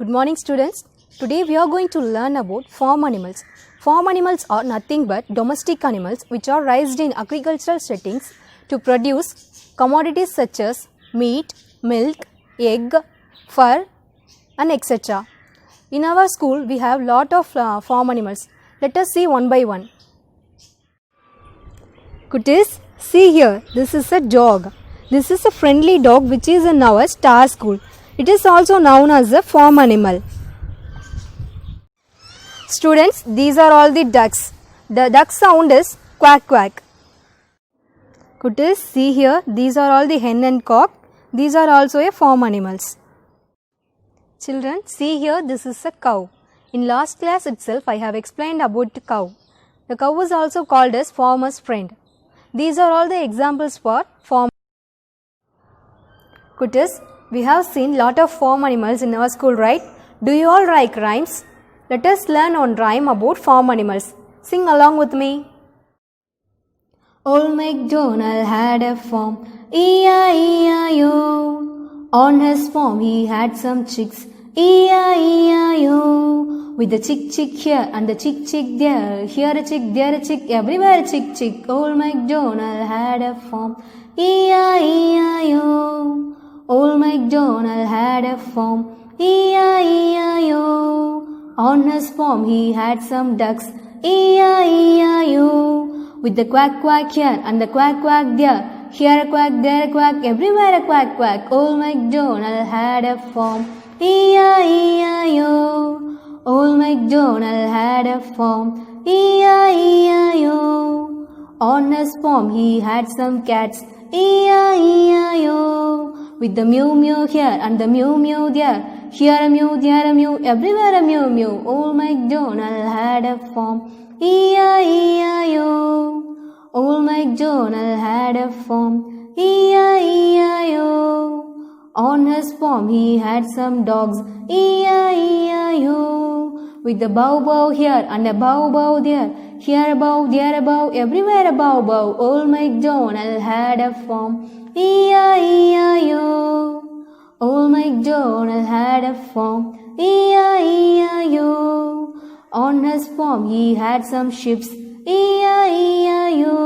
Good morning students. Today we are going to learn about farm animals. Farm animals are nothing but domestic animals which are raised in agricultural settings to produce commodities such as meat, milk, egg, fur and etc. In our school we have lot of farm animals. Let us see one by one. Kutis, see here, this is a dog. This is a friendly dog which is in our star school. It is also known as a farm animal. Students, these are all the ducks. The duck sound is quack quack. Kutis, see here, these are all the hen and cock. These are also a farm animals. Children, see here, this is a cow. In last class itself, I have explained about the cow. The cow is also called as farmer's friend. These are all the examples for farm. Kutis, we have seen lot of farm animals in our school, right? Do you all like rhymes? Let us learn one rhyme about farm animals. Sing along with me. Old MacDonald had a farm, E-I-E-I-O. On his farm he had some chicks, E-I-E-I-O. With the chick here and the chick there, here a chick, there a chick, everywhere a chick. Old MacDonald had a farm, E-I-E-I-O. Old MacDonald had a farm, E-I-E-I-O. On his farm he had some ducks, E-I-E-I-O. With the quack here and the quack there, here a quack, there a quack, everywhere a quack. Old MacDonald had a farm, E-I-E-I-O. Old MacDonald had a farm, E-I-E-I-O. On his farm he had some cats, E-I-E-I-O. With the mew here and the mew there, here a mew, there a mew, everywhere a mew. Old MacDonald had a farm, E-I-E-I-O. Old MacDonald had a farm, E-I-E-I-O. On his farm he had some dogs, E-I-E-I-O. With the bow here and a bow there, here a bow, there a bow, everywhere a bow. Old MacDonald had a farm, E-I-E-I-O. Old MacDonald had a farm, E-I-E-I-O. On his farm he had some sheep, E-I-E-I-O.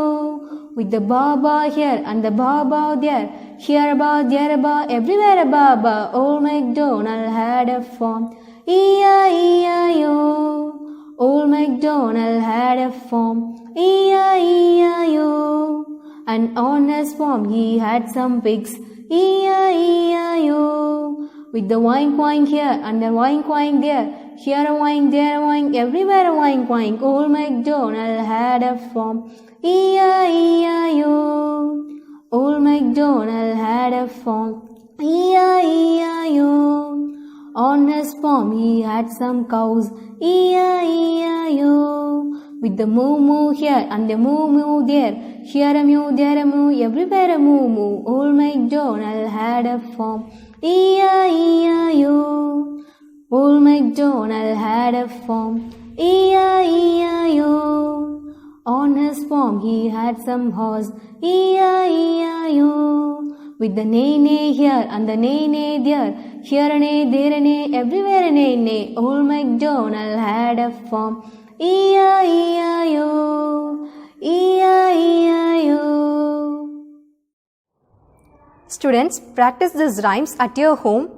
With the ba here and the ba there, here a ba, there a ba, everywhere a ba. Old MacDonald had a farm, E-I-E-I-O. Old MacDonald had a farm, E-I-E-I-O. And on his farm he had some pigs, E-I-E-I-O. With the wine here and the wine there, here a wine, there a wine, everywhere a wine. Old MacDonald had a farm, E-I-E-I-O. Old MacDonald had a farm, E-I-E-I-O. On his farm he had some cows, E-I-E-I-O. With the moo here and the moo there, here a mew, there a moo, everywhere a moo. Old MacDonald had a farm, E-I-E-I-O. Old MacDonald had a farm, E-I-E-I-O. On his farm he had some horse, E-I-E-I-O. With the neigh here and the neigh there, here a neigh, there a neigh, everywhere a neigh. Old MacDonald had a farm, E-I-E-I-O. E-I-E-I-O. Students, practice these rhymes at your home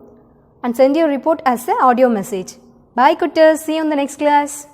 and send your report as an audio message. Bye, Kutters. See you in the next class.